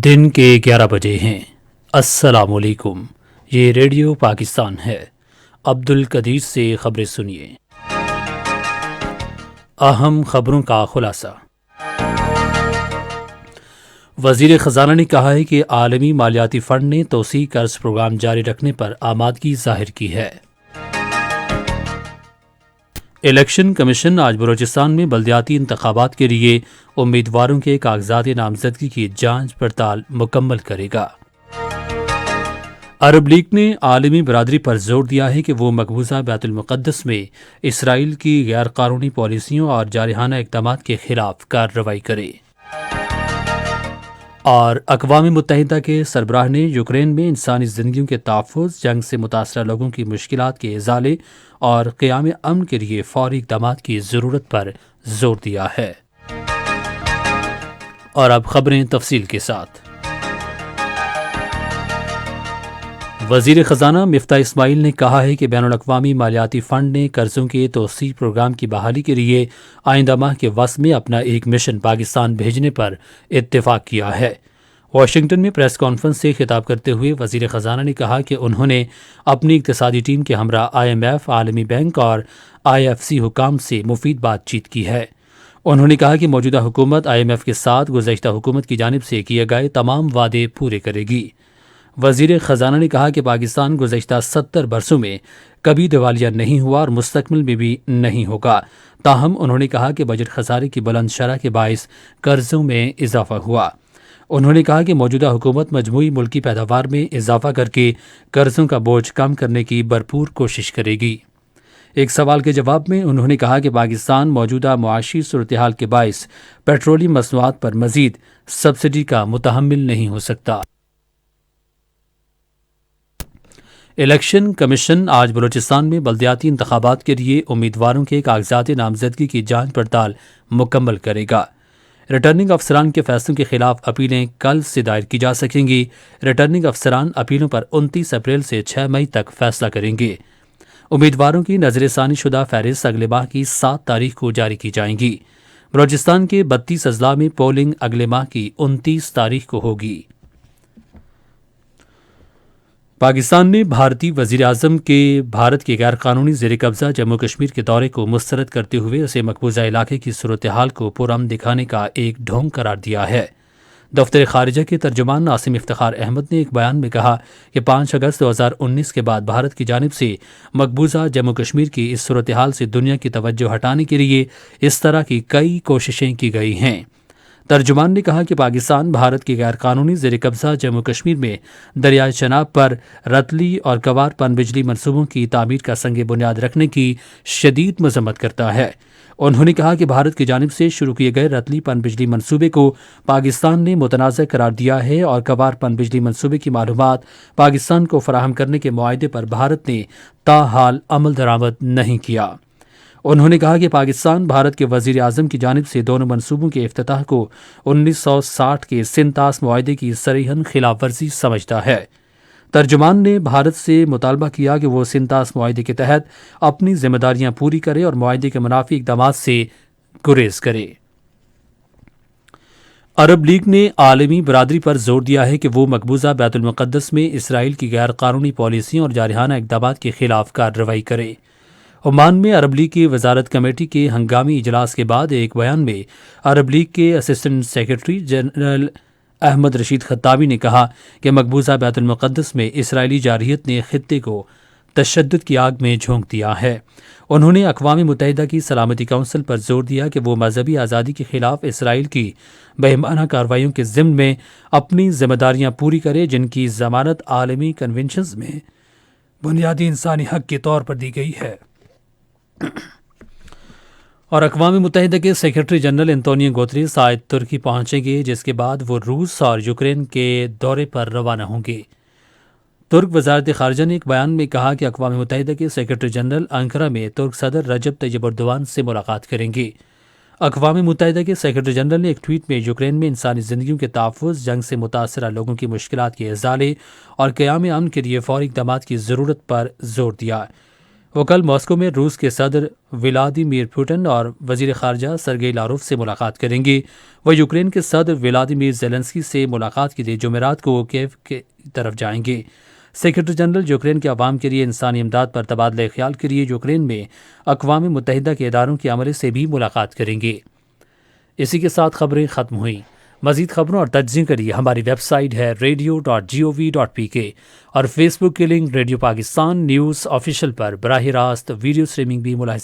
دن کے 11 بجے ہیں۔ السلام علیکم، یہ ریڈیو پاکستان ہے۔ عبدالقدیر سے خبریں سنیے۔ اہم خبروں کا خلاصہ۔ وزیر خزانہ نے کہا ہے کہ عالمی مالیاتی فنڈ نے توسیع قرض پروگرام جاری رکھنے پر آمادگی ظاہر کی ہے۔ الیکشن کمیشن آج بلوچستان میں بلدیاتی انتخابات کے لیے امیدواروں کے کاغذات نامزدگی کی جانچ پڑتال مکمل کرے گا۔ عرب لیگ نے عالمی برادری پر زور دیا ہے کہ وہ مقبوضہ بیت المقدس میں اسرائیل کی غیر قانونی پالیسیوں اور جارحانہ اقدامات کے خلاف کارروائی کرے۔ اور اقوام متحدہ کے سربراہ نے یوکرین میں انسانی زندگیوں کے تحفظ، جنگ سے متاثرہ لوگوں کی مشکلات کے ازالے اور قیام امن کے لیے فوری اقدامات کی ضرورت پر زور دیا ہے۔ اور اب خبریں تفصیل کے ساتھ۔ وزیر خزانہ مفتاح اسماعیل نے کہا ہے کہ بین الاقوامی مالیاتی فنڈ نے قرضوں کے توسیع پروگرام کی بحالی کے لیے آئندہ ماہ کے وسط میں اپنا ایک مشن پاکستان بھیجنے پر اتفاق کیا ہے۔ واشنگٹن میں پریس کانفرنس سے خطاب کرتے ہوئے وزیر خزانہ نے کہا کہ انہوں نے اپنی اقتصادی ٹیم کے ہمراہ IMF، عالمی بینک اور IFC حکام سے مفید بات چیت کی ہے۔ انہوں نے کہا کہ موجودہ حکومت IMF کے ساتھ گزشتہ حکومت کی جانب سے کیے گئے تمام وعدے پورے کرے گی۔ وزیر خزانہ نے کہا کہ پاکستان گزشتہ 70 برسوں میں کبھی دیوالیہ نہیں ہوا اور مستقبل میں بھی نہیں ہوگا۔ تاہم انہوں نے کہا کہ بجٹ خسارے کی بلند شرح کے باعث قرضوں میں اضافہ ہوا۔ انہوں نے کہا کہ موجودہ حکومت مجموعی ملکی پیداوار میں اضافہ کر کے قرضوں کا بوجھ کم کرنے کی بھرپور کوشش کرے گی۔ ایک سوال کے جواب میں انہوں نے کہا کہ پاکستان موجودہ معاشی صورتحال کے باعث پیٹرولیم مصنوعات پر مزید سبسڈی کا متحمل نہیں ہو سکتا۔ الیکشن کمیشن آج بلوچستان میں بلدیاتی انتخابات کے لیے امیدواروں کے کاغذات نامزدگی کی جانچ پڑتال مکمل کرے گا۔ ریٹرننگ افسران کے فیصلوں کے خلاف اپیلیں کل سے دائر کی جا سکیں گی۔ ریٹرننگ افسران اپیلوں پر 29 اپریل سے 6 مئی تک فیصلہ کریں گے۔ امیدواروں کی نظر ثانی شدہ فہرست اگلے ماہ کی 7 تاریخ کو جاری کی جائیں گی۔ بلوچستان کے 32 اضلاع میں پولنگ اگلے ماہ کی 29 تاریخ کو ہوگی۔ پاکستان نے بھارتی وزیر اعظم کے بھارت کے غیر قانونی زیر قبضہ جموں کشمیر کے دورے کو مسترد کرتے ہوئے اسے مقبوضہ علاقے کی صورتحال کو پرامن دکھانے کا ایک ڈھونگ قرار دیا ہے۔ دفتر خارجہ کے ترجمان ناصم افتخار احمد نے ایک بیان میں کہا کہ 5 اگست 2019 کے بعد بھارت کی جانب سے مقبوضہ جموں کشمیر کی اس صورتحال سے دنیا کی توجہ ہٹانے کے لیے اس طرح کی کئی کوششیں کی گئی ہیں۔ ترجمان نے کہا کہ پاکستان بھارت کی غیر قانونی زیر قبضہ جموں کشمیر میں دریائے چناب پر رتلی اور کوار پن بجلی منصوبوں کی تعمیر کا سنگ بنیاد رکھنے کی شدید مذمت کرتا ہے۔ انہوں نے کہا کہ بھارت کی جانب سے شروع کیے گئے رتلی پن بجلی منصوبے کو پاکستان نے متنازع قرار دیا ہے اور کوار پن بجلی منصوبے کی معلومات پاکستان کو فراہم کرنے کے معاہدے پر بھارت نے تاحال عمل درآمد نہیں کیا۔ انہوں نے کہا کہ پاکستان بھارت کے وزیر اعظم کی جانب سے دونوں منصوبوں کے افتتاح کو 1960 کے سنتاس معاہدے کی صریحاً خلاف ورزی سمجھتا ہے۔ ترجمان نے بھارت سے مطالبہ کیا کہ وہ سنتاس معاہدے کے تحت اپنی ذمہ داریاں پوری کرے اور معاہدے کے منافی اقدامات سے گریز کرے۔ عرب لیگ نے عالمی برادری پر زور دیا ہے کہ وہ مقبوضہ بیت المقدس میں اسرائیل کی غیر قانونی پالیسیوں اور جارحانہ اقدامات کے خلاف کارروائی کرے۔ عمان میں عرب لیگ کی وزارت کمیٹی کے ہنگامی اجلاس کے بعد ایک بیان میں عرب لیگ کے assistant secretary general Ahmed Rashid Khattabi نے کہا کہ مقبوضہ بیت المقدس میں اسرائیلی جارحیت نے خطے کو تشدد کی آگ میں جھونک دیا ہے۔ انہوں نے اقوام متحدہ کی سلامتی کونسل پر زور دیا کہ وہ مذہبی آزادی کے خلاف اسرائیل کی بہیمانہ کارروائیوں کے ضمن میں اپنی ذمہ داریاں پوری کرے، جن کی ضمانت عالمی کنونشنز میں بنیادی انسانی حق کے طور پر دی گئی ہے۔ اور اقوام متحدہ کے سیکرٹری جنرل انتونیو گوتریس آج ترکی پہنچیں گے، جس کے بعد وہ روس اور یوکرین کے دورے پر روانہ ہوں گے۔ ترک وزارت خارجہ نے ایک بیان میں کہا کہ اقوام متحدہ کے سیکرٹری جنرل انقرہ میں ترک صدر رجب طیب ایردوان سے ملاقات کریں گے۔ اقوام متحدہ کے سیکرٹری جنرل نے ایک ٹویٹ میں یوکرین میں انسانی زندگیوں کے تحفظ، جنگ سے متاثرہ لوگوں کی مشکلات کے ازالے اور قیام امن کے لیے فوری اقدامات کی ضرورت پر زور دیا۔ وہ کل ماسکو میں روس کے صدر ولادیمیر پوٹن اور وزیر خارجہ سرگئی لاروف سے ملاقات کریں گے۔ وہ یوکرین کے صدر ولادیمیر زیلنسکی سے ملاقات کے لیے جمعرات کو کیف کی طرف جائیں گے۔ سیکرٹری جنرل یوکرین کے عوام کے لیے انسانی امداد پر تبادلہ خیال کے لیے یوکرین میں اقوام متحدہ کے اداروں کے عملے سے بھی ملاقات کریں گے۔ اسی کے ساتھ خبریں ختم ہوئیں۔ مزید خبروں اور تجزیے کے لیے ہماری ویب سائٹ ہے radio.gov.pk اور فیس بک کے link radio Pakistan news official پر براہ راست ویڈیو سٹریمنگ بھی ملاحظہ